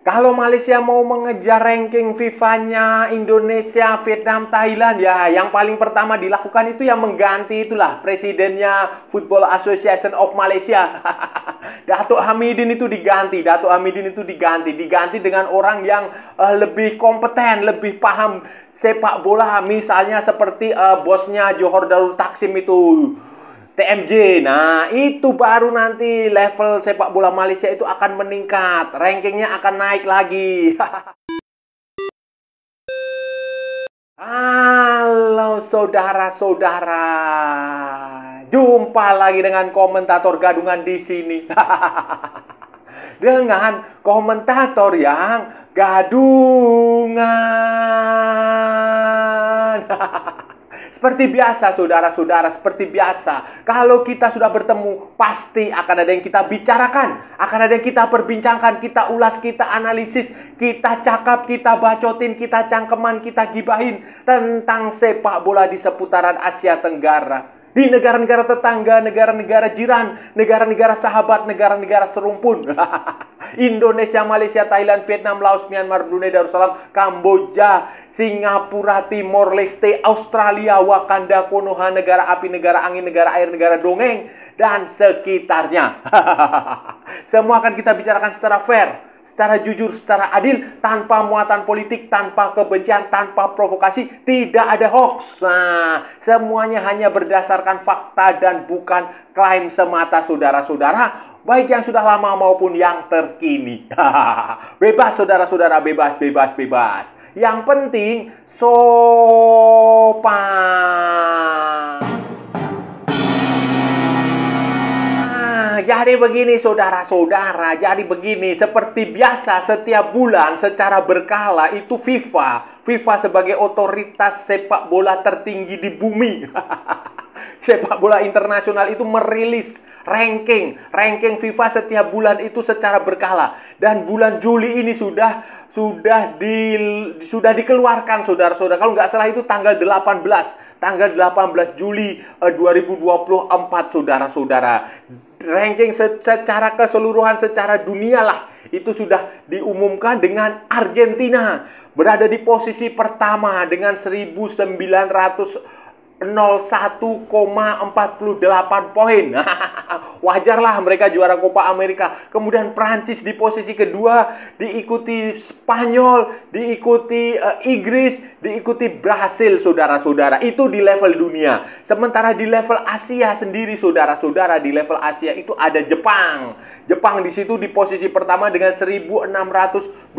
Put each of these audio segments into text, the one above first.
Kalau Malaysia mau mengejar ranking FIFA-nya Indonesia, Vietnam, Thailand, ya yang paling pertama dilakukan itu yang mengganti itulah presidennya Football Association of Malaysia. Datuk Hamidin itu diganti, diganti dengan orang yang lebih kompeten, lebih paham sepak bola, misalnya seperti bosnya Johor Darul Taksim itu. TMJ. Nah, itu baru nanti level sepak bola Malaysia itu akan meningkat. Rankingnya akan naik lagi. Halo saudara-saudara. Jumpa lagi dengan komentator gadungan di sini. Dengan komentator yang gadungan. Seperti biasa, saudara-saudara, seperti biasa. Kalau kita sudah bertemu, pasti akan ada yang kita bicarakan. Akan ada yang kita perbincangkan, kita ulas, kita analisis, kita cakap, kita bacotin, kita cangkeman, kita gibahin tentang sepak bola di seputaran Asia Tenggara. Di negara-negara tetangga, negara-negara jiran, negara-negara sahabat, negara-negara serumpun. Indonesia, Malaysia, Thailand, Vietnam, Laos, Myanmar, Brunei Darussalam, Kamboja, Singapura, Timor Leste, Australia, Wakanda, Konoha, negara api, negara angin, negara air, negara dongeng, dan sekitarnya. Semua akan kita bicarakan secara fair, secara jujur, secara adil, tanpa muatan politik, tanpa kebencian, tanpa provokasi, tidak ada hoax. Nah, semuanya hanya berdasarkan fakta dan bukan klaim semata, saudara-saudara. Baik yang sudah lama maupun yang terkini. Bebas, saudara-saudara, bebas, bebas, bebas. Yang penting, sopan. Jadi begini saudara-saudara, jadi begini, seperti biasa setiap bulan secara berkala itu FIFA sebagai otoritas sepak bola tertinggi di bumi. Sepak bola internasional itu merilis ranking FIFA setiap bulan itu secara berkala, dan bulan Juli ini sudah dikeluarkan, saudara-saudara. Kalau nggak salah itu tanggal 18 Juli 2024, saudara-saudara. Ranking secara keseluruhan, secara dunia lah, itu sudah diumumkan dengan Argentina berada di posisi pertama dengan 1.901,48 poin. Wajarlah mereka juara Copa America. Kemudian Prancis di posisi kedua, diikuti Spanyol, diikuti Inggris, diikuti Brasil, saudara-saudara. Itu di level dunia. Sementara di level Asia sendiri, saudara-saudara, di level Asia itu ada Jepang. Jepang di situ di posisi pertama dengan 1.629,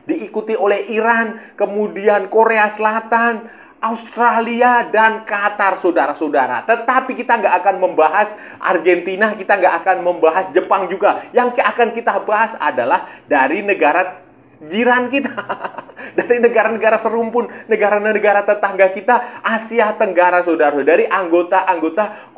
diikuti oleh Iran, kemudian Korea Selatan, Australia, dan Qatar, saudara-saudara. Tetapi kita nggak akan membahas Argentina, kita nggak akan membahas Jepang juga. Yang akan kita bahas adalah dari negara jiran kita. Dari negara-negara serumpun, negara-negara tetangga kita, Asia Tenggara, saudara. Dari anggota-anggota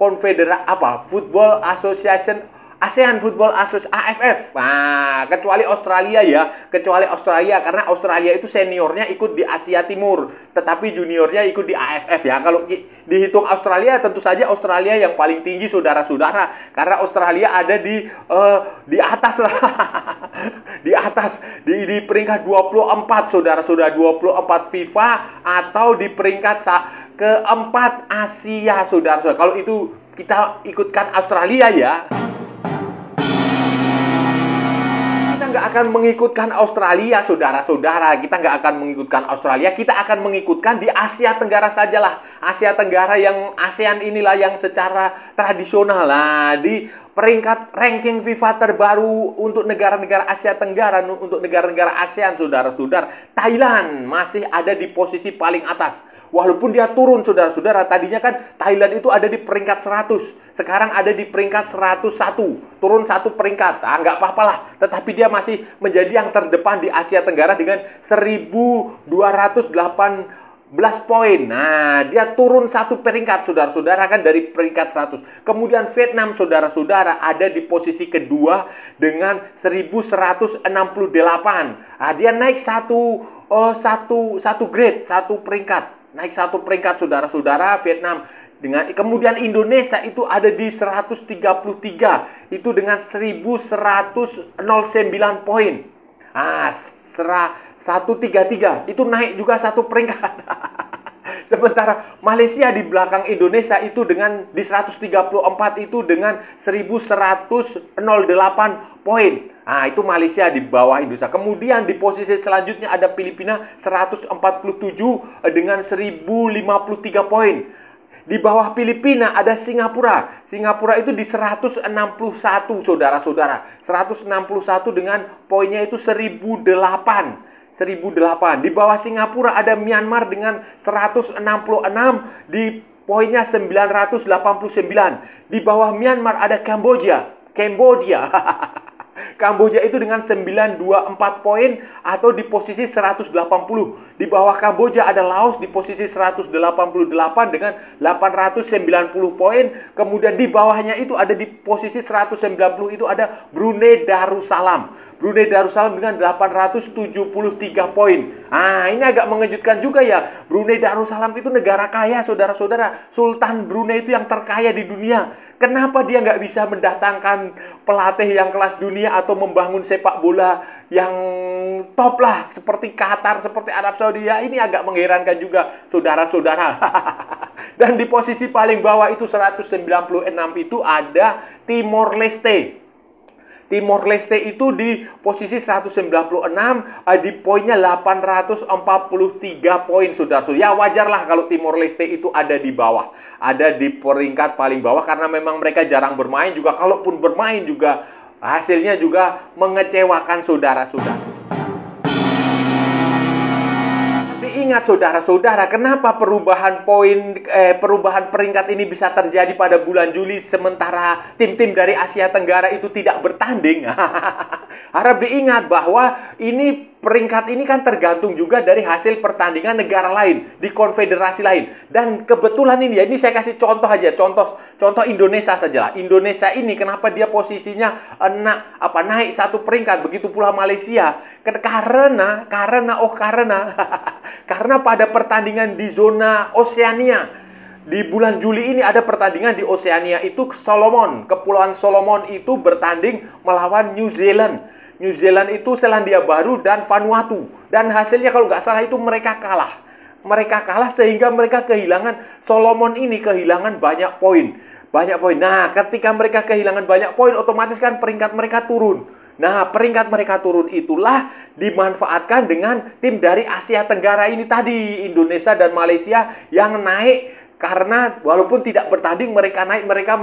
Football Association, ASEAN Football Association, AFF. Nah, kecuali Australia ya. Kecuali Australia, karena Australia itu seniornya ikut di Asia Timur, tetapi juniornya ikut di AFF ya. Kalau dihitung Australia, tentu saja Australia yang paling tinggi, saudara-saudara. Karena Australia ada di atas lah. Di atas, di peringkat 24, saudara-saudara. 24 FIFA atau di peringkat keempat Asia, saudara-saudara. Kalau itu kita ikutkan Australia ya. Nggak akan mengikutkan Australia, saudara-saudara. Kita nggak akan mengikutkan Australia. Kita akan mengikutkan di Asia Tenggara sajalah. Asia Tenggara yang ASEAN inilah yang secara tradisional lah. Di peringkat ranking FIFA terbaru untuk negara-negara Asia Tenggara, untuk negara-negara ASEAN, saudara-saudara, Thailand masih ada di posisi paling atas. Walaupun dia turun, saudara-saudara. Tadinya kan Thailand itu ada di peringkat 100. Sekarang ada di peringkat 101. Turun satu peringkat. Ah, nggak apa-apalah. Tetapi dia masih menjadi yang terdepan di Asia Tenggara dengan 1.218 poin. Nah, dia turun satu peringkat, saudara-saudara, kan dari peringkat 100. Kemudian Vietnam, saudara-saudara, ada di posisi kedua dengan 1.168. Nah, dia naik satu grade, satu peringkat. Naik satu peringkat, saudara-saudara, Vietnam. Kemudian Indonesia itu ada di 133. Itu dengan 1.109 poin. 133 itu naik juga satu peringkat. Sementara Malaysia di belakang Indonesia itu dengan di 134 itu dengan 1108 poin. Nah, itu Malaysia di bawah Indonesia. Kemudian di posisi selanjutnya ada Filipina 147 dengan 1053 poin. Di bawah Filipina ada Singapura. Singapura itu di 161, saudara-saudara. 161 dengan poinnya itu 1008. Di bawah Singapura ada Myanmar dengan 166, di poinnya 989. Di bawah Myanmar ada Kamboja. Kamboja itu dengan 924 poin atau di posisi 180. Di bawah Kamboja ada Laos di posisi 188 dengan 890 poin. Kemudian di bawahnya itu ada di posisi 190 itu ada Brunei Darussalam. Brunei Darussalam dengan 873 poin. Ini agak mengejutkan juga ya. Brunei Darussalam itu negara kaya, saudara-saudara. Sultan Brunei itu yang terkaya di dunia. Kenapa dia nggak bisa mendatangkan pelatih yang kelas dunia atau membangun sepak bola yang top lah, seperti Qatar, seperti Arab Saudi? Ya, ini agak mengherankan juga, saudara-saudara. Dan di posisi paling bawah itu 196 itu ada Timor Leste. Timor Leste itu di posisi 196, di poinnya 843 poin, saudara-saudara. Ya wajarlah kalau Timor Leste itu ada di bawah. Ada di peringkat paling bawah karena memang mereka jarang bermain juga. Kalaupun bermain juga hasilnya juga mengecewakan, saudara-saudara. Ingat saudara-saudara, kenapa perubahan peringkat ini bisa terjadi pada bulan Juli sementara tim-tim dari Asia Tenggara itu tidak bertanding? Harap diingat bahwa ini peringkat ini kan tergantung juga dari hasil pertandingan negara lain di konfederasi lain. Dan kebetulan ini saya kasih contoh aja, contoh Indonesia saja lah. Indonesia ini kenapa dia posisinya naik satu peringkat, begitu pula Malaysia? Karena karena pada pertandingan di zona Oseania di bulan Juli ini ada pertandingan di Oseania itu Kepulauan Solomon itu bertanding melawan New Zealand. New Zealand itu Selandia Baru dan Vanuatu. Dan hasilnya kalau nggak salah itu mereka kalah. Mereka kalah sehingga mereka Solomon ini kehilangan banyak poin. Nah, ketika mereka kehilangan banyak poin, otomatis kan peringkat mereka turun. Nah, peringkat mereka turun itulah dimanfaatkan dengan tim dari Asia Tenggara ini tadi, Indonesia dan Malaysia yang naik. Karena walaupun tidak bertanding, mereka naik, mereka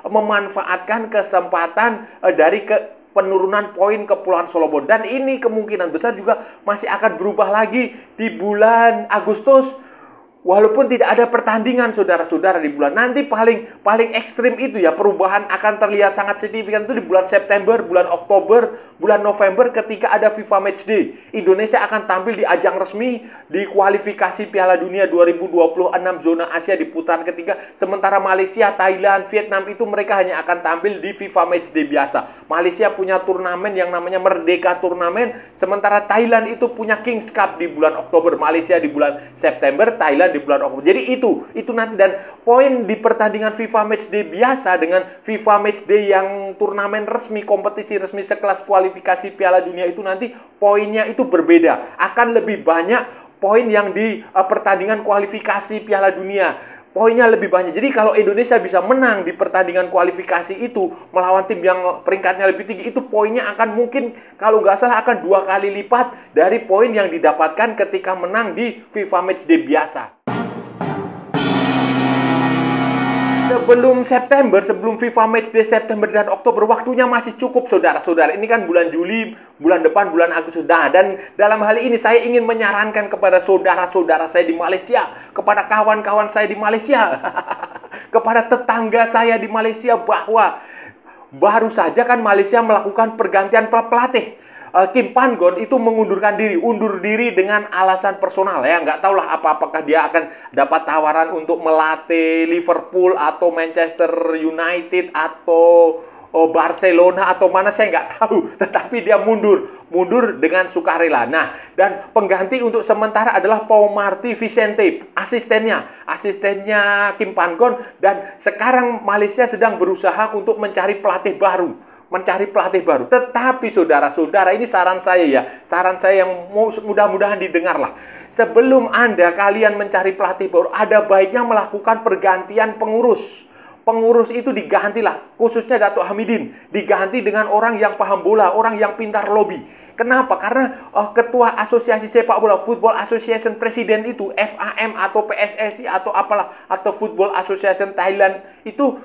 memanfaatkan kesempatan dari penurunan poin Kepulauan Solomon. Dan ini kemungkinan besar juga masih akan berubah lagi di bulan Agustus. Walaupun tidak ada pertandingan, saudara-saudara, di bulan nanti paling ekstrim itu ya, perubahan akan terlihat sangat signifikan itu di bulan September, bulan Oktober, bulan November ketika ada FIFA Matchday. Indonesia akan tampil di ajang resmi di kualifikasi Piala Dunia 2026 zona Asia di putaran ketiga. Sementara Malaysia, Thailand, Vietnam itu mereka hanya akan tampil di FIFA Matchday biasa. Malaysia punya turnamen yang namanya Merdeka Turnamen, sementara Thailand itu punya Kings Cup di bulan Oktober, Malaysia di bulan September, Thailand di bulan Oktober. Jadi itu nanti, dan poin di pertandingan FIFA Matchday biasa dengan FIFA Matchday yang turnamen resmi, kompetisi resmi sekelas kualifikasi Piala Dunia itu nanti poinnya itu berbeda. Akan lebih banyak poin yang di pertandingan kualifikasi Piala Dunia. Poinnya lebih banyak. Jadi kalau Indonesia bisa menang di pertandingan kualifikasi itu melawan tim yang peringkatnya lebih tinggi, itu poinnya akan mungkin kalau nggak salah akan 2 kali lipat dari poin yang didapatkan ketika menang di FIFA Matchday biasa. Sebelum FIFA Matchday September dan Oktober, waktunya masih cukup, saudara-saudara. Ini kan bulan Juli, bulan depan, bulan Agustus. Nah, dan dalam hal ini saya ingin menyarankan kepada saudara-saudara saya di Malaysia, kepada kawan-kawan saya di Malaysia, kepada tetangga saya di Malaysia, bahwa baru saja kan Malaysia melakukan pergantian pelatih. Kim Pan-gon itu undur diri dengan alasan personal ya, nggak tahulah apakah dia akan dapat tawaran untuk melatih Liverpool atau Manchester United atau Barcelona atau mana, saya nggak tahu, tetapi dia mundur dengan sukarela. Nah, dan pengganti untuk sementara adalah Paul Marty Vicente, asistennya Kim Pan-gon, dan sekarang Malaysia sedang berusaha untuk mencari pelatih baru. mencari pelatih baru. Tetapi saudara-saudara, ini saran saya ya, saran saya yang mudah-mudahan didengar lah. Sebelum kalian mencari pelatih baru, ada baiknya melakukan pergantian pengurus. Pengurus itu digantilah, khususnya Datuk Hamidin, diganti dengan orang yang paham bola, orang yang pintar lobby. Kenapa? Karena ketua asosiasi sepak bola, Football Association Presiden itu, FAM atau PSSI atau apalah, atau Football Association Thailand itu,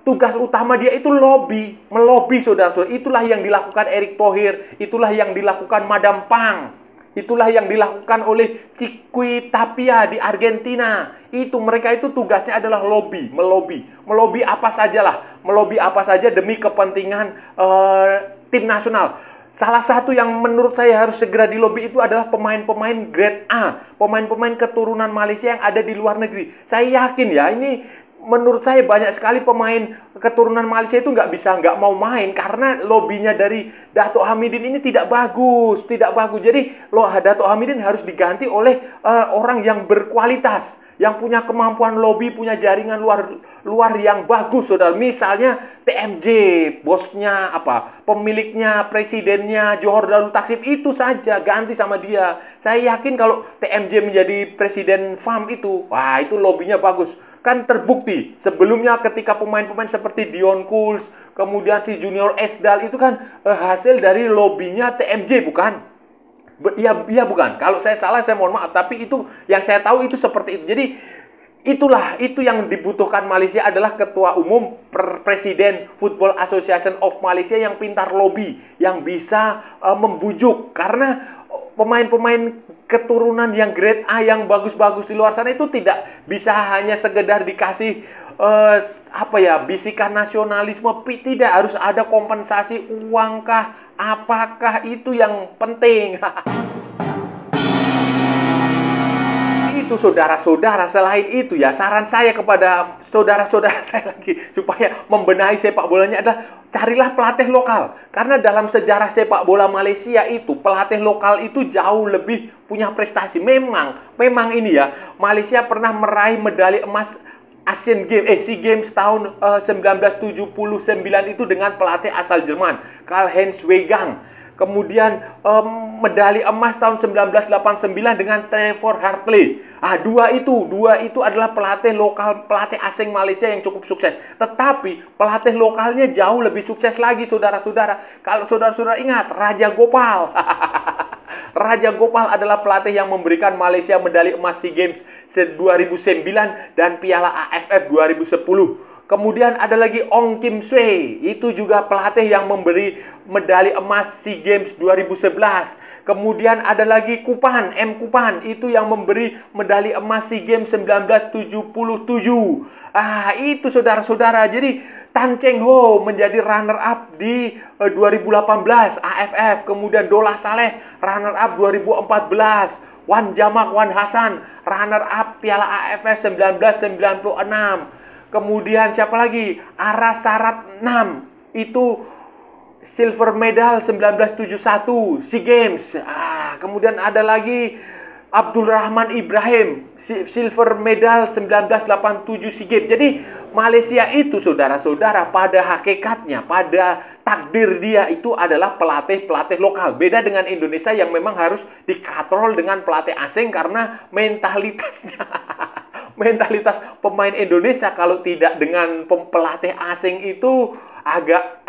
tugas utama dia itu lobby, melobi saudara-saudara. Itulah yang dilakukan Erick Thohir, itulah yang dilakukan Madam Pang. Itulah yang dilakukan oleh Chiqui Tapia di Argentina. Mereka itu tugasnya adalah lobby, melobi apa sajalah, melobi apa saja demi kepentingan tim nasional. Salah satu yang menurut saya harus segera dilobi itu adalah pemain-pemain grade A, pemain-pemain keturunan Malaysia yang ada di luar negeri. Saya yakin ya, ini menurut saya banyak sekali pemain keturunan Malaysia itu nggak mau main karena lobbynya dari Datuk Hamidin ini tidak bagus. Jadi Datuk Hamidin harus diganti oleh orang yang berkualitas, yang punya kemampuan lobby, punya jaringan luar yang bagus, saudara. Misalnya TMJ, bosnya pemiliknya, presidennya Johor Darul Takzim, itu saja ganti sama dia. Saya yakin kalau TMJ menjadi presiden FAM itu, wah itu lobbynya bagus. Kan terbukti sebelumnya ketika pemain-pemain seperti Dion Kuls, kemudian si Junior Esdal itu kan hasil dari lobbynya TMJ, bukan? Iya bukan. Kalau saya salah saya mohon maaf, tapi itu yang saya tahu itu seperti itu. Jadi itu yang dibutuhkan Malaysia adalah ketua umum presiden Football Association of Malaysia yang pintar lobby, yang bisa membujuk. Karena pemain-pemain keturunan yang grade A yang bagus-bagus di luar sana itu tidak bisa hanya sekedar dikasih bisikan nasionalisme, tidak, harus ada kompensasi uangkah, apakah itu yang penting. Itu saudara-saudara. Selain itu ya, saran saya kepada saudara-saudara saya lagi supaya membenahi sepak bolanya adalah carilah pelatih lokal. Karena dalam sejarah sepak bola Malaysia itu pelatih lokal itu jauh lebih punya prestasi. Memang ini ya, Malaysia pernah meraih medali emas SEA Games tahun 1979 itu dengan pelatih asal Jerman, Karl-Heinz Wegang. Kemudian medali emas tahun 1989 dengan Trevor Hartley. Dua itu adalah pelatih lokal, pelatih asing Malaysia yang cukup sukses. Tetapi pelatih lokalnya jauh lebih sukses lagi, saudara-saudara. Kalau saudara-saudara ingat, Raja Gopal. Raja Gopal adalah pelatih yang memberikan Malaysia medali emas SEA Games 2009 dan Piala AFF 2010. Kemudian ada lagi Ong Kim Swee, itu juga pelatih yang memberi medali emas SEA Games 2011. Kemudian ada lagi Kupan, Kupan, itu yang memberi medali emas SEA Games 1977. Itu saudara-saudara. Jadi Tan Cheng Ho menjadi runner up di 2018 AFF. Kemudian Dola Saleh runner up 2014. Wan Jamak, Wan Hasan runner up Piala AFF 1996. Kemudian siapa lagi? Aras Sarat 6, itu silver medal 1971 SEA Games. Kemudian ada lagi Abdul Rahman Ibrahim, silver medal 1987 SEA Games. Jadi Malaysia itu saudara-saudara pada hakikatnya, pada takdir dia itu adalah pelatih-pelatih lokal. Beda dengan Indonesia yang memang harus dikatrol dengan pelatih asing karena mentalitasnya. Mentalitas pemain Indonesia kalau tidak dengan pelatih asing itu agak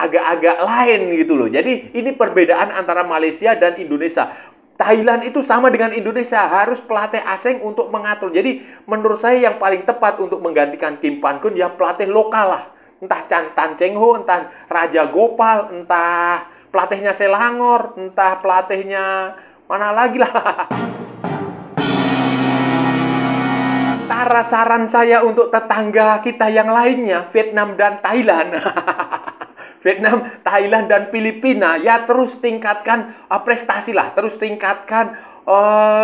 lain gitu loh. Jadi ini perbedaan antara Malaysia dan Indonesia. Thailand itu sama dengan Indonesia, harus pelatih asing untuk mengatur. Jadi menurut saya yang paling tepat untuk menggantikan Kim Pan Kun ya pelatih lokal lah. Entah Tan Cheng Ho, entah Raja Gopal, entah pelatihnya Selangor, entah pelatihnya mana lagi lah. Saran saya untuk tetangga kita yang lainnya, Vietnam dan Thailand. Vietnam, Thailand, dan Filipina, ya terus tingkatkan prestasi lah, terus tingkatkan.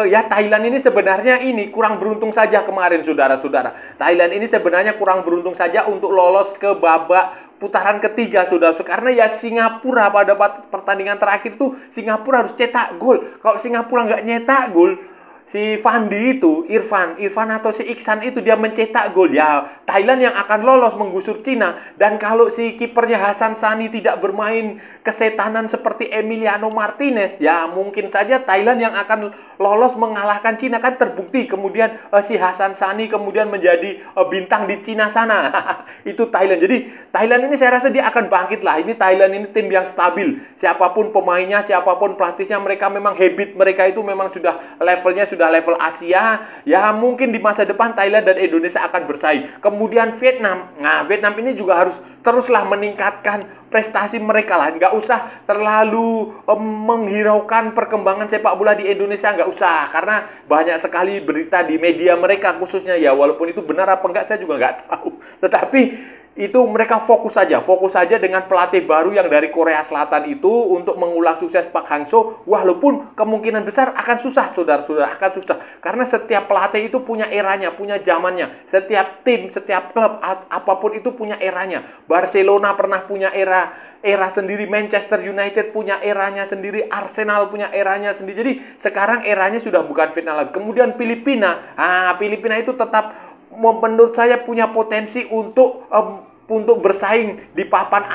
Thailand ini sebenarnya kurang beruntung saja kemarin, saudara-saudara. Thailand ini sebenarnya kurang beruntung saja untuk lolos ke babak putaran ketiga, saudara. Karena ya Singapura pada pertandingan terakhir tuh Singapura harus cetak gol. Kalau Singapura nggak nyetak gol, si Fandi itu, Irfan atau si Iksan itu dia mencetak gol, ya Thailand yang akan lolos menggusur Cina. Dan kalau si kipernya Hasan Sani tidak bermain kesetanan seperti Emiliano Martinez, ya mungkin saja Thailand yang akan lolos mengalahkan Cina. Kan terbukti kemudian si Hasan Sani kemudian menjadi bintang di Cina sana. Itu Thailand. Jadi Thailand ini saya rasa dia akan bangkit lah. Ini Thailand ini tim yang stabil. Siapapun pemainnya, siapapun pelatihnya, mereka memang habit mereka itu memang sudah levelnya sudah level Asia. Ya mungkin di masa depan Thailand dan Indonesia akan bersaing. Kemudian Vietnam. Nah, Vietnam ini juga harus teruslah meningkatkan prestasi mereka lah. Nggak usah terlalu menghiraukan perkembangan sepak bola di Indonesia, nggak usah. Karena banyak sekali berita di media mereka khususnya, ya walaupun itu benar apa enggak saya juga nggak tahu. Tetapi itu mereka fokus saja dengan pelatih baru yang dari Korea Selatan itu untuk mengulang sukses Pak Hang-seo. Walaupun kemungkinan besar akan susah, saudara-saudara, akan susah. Karena setiap pelatih itu punya eranya, punya zamannya. Setiap tim, setiap klub, apapun itu punya eranya. Barcelona pernah punya era sendiri, Manchester United punya eranya sendiri, Arsenal punya eranya sendiri. Jadi sekarang eranya sudah bukan Vietnam lagi. Kemudian Filipina, Filipina itu tetap menurut saya punya potensi untuk bersaing di papan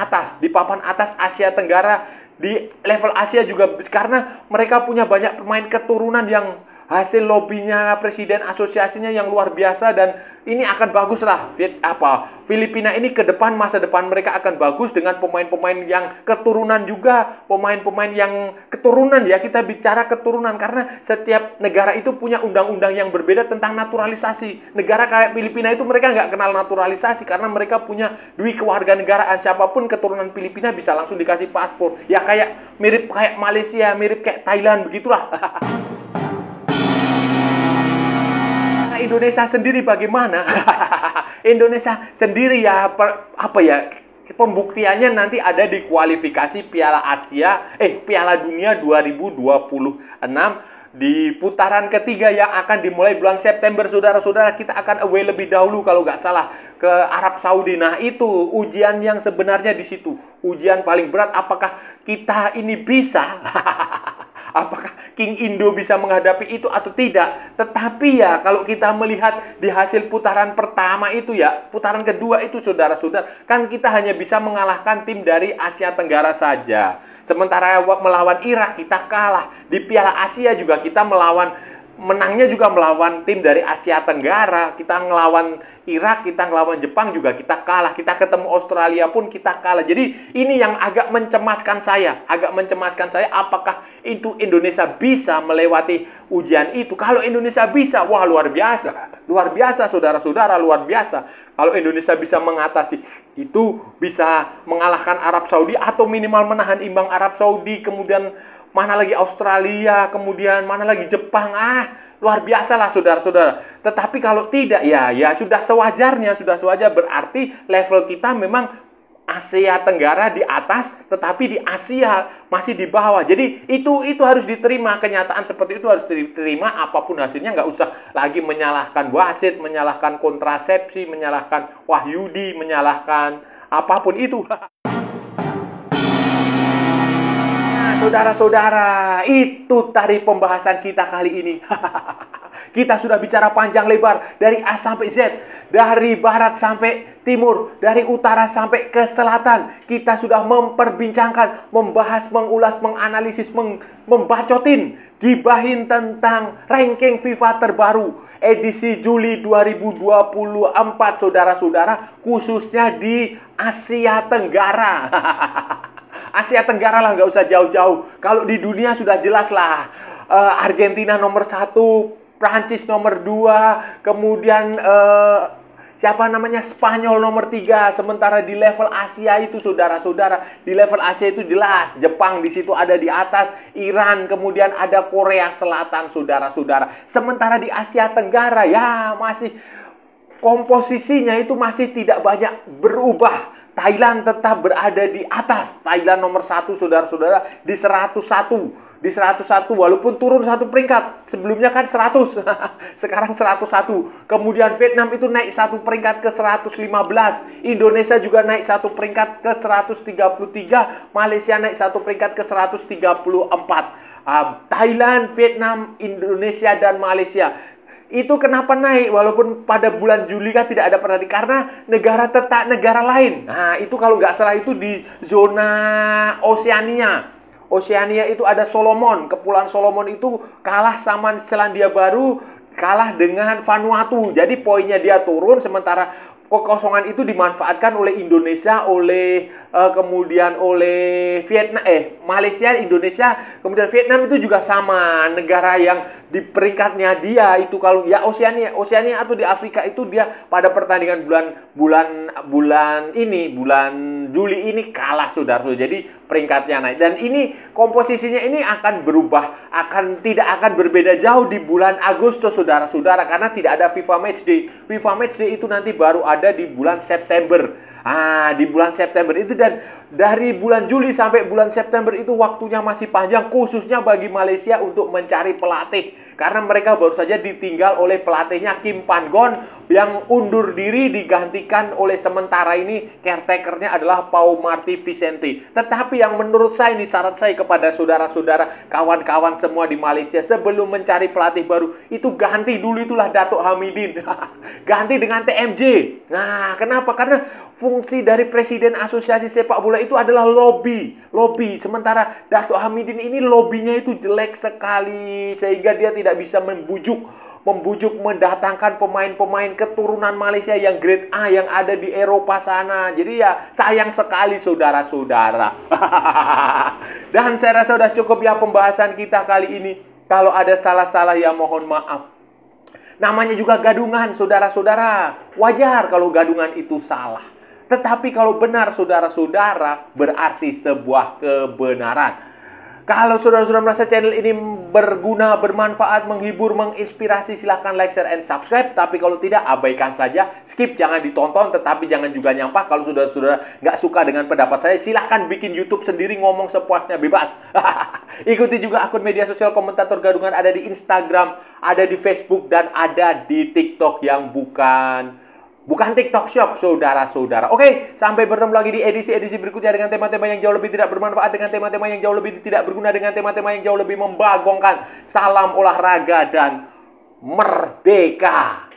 atas Asia Tenggara, di level Asia juga, karena mereka punya banyak pemain keturunan yang hasil lobbynya presiden asosiasinya yang luar biasa. Dan ini akan bagus lah. Filipina ini ke depan, masa depan mereka akan bagus dengan pemain-pemain yang keturunan juga, pemain-pemain yang keturunan, ya kita bicara keturunan karena setiap negara itu punya undang-undang yang berbeda tentang naturalisasi. Negara kayak Filipina itu mereka nggak kenal naturalisasi karena mereka punya duit kewarganegaraan. Siapapun keturunan Filipina bisa langsung dikasih paspor. Ya kayak mirip kayak Malaysia, mirip kayak Thailand begitulah. Indonesia sendiri bagaimana? Indonesia sendiri ya pembuktiannya nanti ada di kualifikasi Piala Dunia 2026 di putaran ketiga yang akan dimulai bulan September. Saudara-saudara, kita akan away lebih dahulu kalau nggak salah ke Arab Saudi. Nah, itu ujian yang sebenarnya di situ. Ujian paling berat, apakah kita ini bisa apakah King Indo bisa menghadapi itu atau tidak. Tetapi ya kalau kita melihat di hasil putaran pertama itu, ya putaran kedua itu, saudara-saudara, kan kita hanya bisa mengalahkan tim dari Asia Tenggara saja. Sementara melawan Irak kita kalah. Di Piala Asia juga kita menangnya juga melawan tim dari Asia Tenggara. Kita ngelawan Irak, kita ngelawan Jepang juga kita kalah. Kita ketemu Australia pun kita kalah. Jadi ini yang agak mencemaskan saya. Apakah itu Indonesia bisa melewati ujian itu? Kalau Indonesia bisa, wah luar biasa. Luar biasa, saudara-saudara, luar biasa. Kalau Indonesia bisa mengatasi itu, bisa mengalahkan Arab Saudi atau minimal menahan imbang Arab Saudi, kemudian mana lagi Australia, kemudian mana lagi Jepang. Luar biasa lah, saudara-saudara. Tetapi kalau tidak, ya sudah sewajarnya, berarti level kita memang Asia Tenggara di atas, tetapi di Asia masih di bawah. Jadi itu harus diterima, kenyataan seperti itu harus diterima. Apapun hasilnya, nggak usah lagi menyalahkan wasit, menyalahkan kontrasepsi, menyalahkan Wahyudi, menyalahkan apapun itu. Saudara-saudara, itu tadi pembahasan kita kali ini. Kita sudah bicara panjang lebar dari A sampai Z, dari barat sampai timur, dari utara sampai ke selatan. Kita sudah memperbincangkan, membahas, mengulas, menganalisis, membacotin, gibahin tentang ranking FIFA terbaru edisi Juli 2024, saudara-saudara, khususnya di Asia Tenggara. Asia Tenggara lah, nggak usah jauh-jauh. Kalau di dunia sudah jelas lah. Argentina nomor 1, Prancis nomor 2, kemudian Spanyol nomor 3. Sementara di level Asia itu, saudara-saudara, di level Asia itu jelas Jepang di situ ada di atas, Iran, kemudian ada Korea Selatan, saudara-saudara. Sementara di Asia Tenggara ya masih komposisinya itu masih tidak banyak berubah. Thailand tetap berada di atas. Thailand nomor 1, saudara-saudara, di 101. Di 101, walaupun turun 1 peringkat. Sebelumnya kan 100. Sekarang 101. Kemudian Vietnam itu naik 1 peringkat ke 115. Indonesia juga naik 1 peringkat ke 133. Malaysia naik 1 peringkat ke 134. Thailand, Vietnam, Indonesia, dan Malaysia. Itu kenapa naik walaupun pada bulan Juli kan tidak ada pertandingan karena negara tetap negara lain. Nah, itu kalau nggak salah itu di zona Oseania. Oseania itu ada Solomon, Kepulauan Solomon itu kalah sama Selandia Baru, kalah dengan Vanuatu. Jadi poinnya dia turun, sementara kekosongan itu dimanfaatkan oleh Indonesia, oleh kemudian oleh Vietnam, Malaysia, Indonesia, kemudian Vietnam itu juga sama negara yang di peringkatnya dia itu kalau ya Oseania atau di Afrika itu dia pada pertandingan bulan Juli ini kalah, saudara-saudara. Jadi peringkatnya naik dan ini komposisinya ini akan berubah, tidak akan berbeda jauh di bulan Agustus, saudara-saudara, karena tidak ada FIFA Matchday. FIFA Matchday itu nanti baru ada di bulan September. Di bulan September itu, dan dari bulan Juli sampai bulan September itu waktunya masih panjang, khususnya bagi Malaysia untuk mencari pelatih. Karena mereka baru saja ditinggal oleh pelatihnya Kim Pan-gon yang undur diri, digantikan oleh sementara ini caretakernya adalah Pau Marti Vicente. Tetapi yang menurut saya ini syarat saya kepada saudara-saudara, kawan-kawan semua di Malaysia, sebelum mencari pelatih baru itu ganti dulu itulah Datuk Hamidin. Ganti dengan TMJ. Nah, kenapa? Karena fungsi dari Presiden Asosiasi Sepak Bola itu adalah lobby. Sementara Datuk Hamidin ini lobbynya itu jelek sekali sehingga dia tidak bisa membujuk mendatangkan pemain-pemain keturunan Malaysia yang grade A yang ada di Eropa sana. Jadi ya sayang sekali, saudara-saudara. Dan saya rasa sudah cukup ya pembahasan kita kali ini. Kalau ada salah-salah ya mohon maaf. Namanya juga gadungan, saudara-saudara. Wajar kalau gadungan itu salah. Tetapi kalau benar, saudara-saudara, berarti sebuah kebenaran. Kalau saudara-saudara merasa channel ini berguna, bermanfaat, menghibur, menginspirasi, silahkan like, share, and subscribe. Tapi kalau tidak, abaikan saja. Skip, jangan ditonton, tetapi jangan juga nyampah. Kalau saudara-saudara nggak suka dengan pendapat saya, silahkan bikin YouTube sendiri, ngomong sepuasnya, bebas. Ikuti juga akun media sosial Komentator Gadungan, ada di Instagram, ada di Facebook, dan ada di TikTok yang bukan TikTok Shop, saudara-saudara. Oke, sampai bertemu lagi di edisi-edisi berikutnya dengan tema-tema yang jauh lebih tidak bermanfaat, dengan tema-tema yang jauh lebih tidak berguna, dengan tema-tema yang jauh lebih membagongkan. Salam olahraga dan merdeka!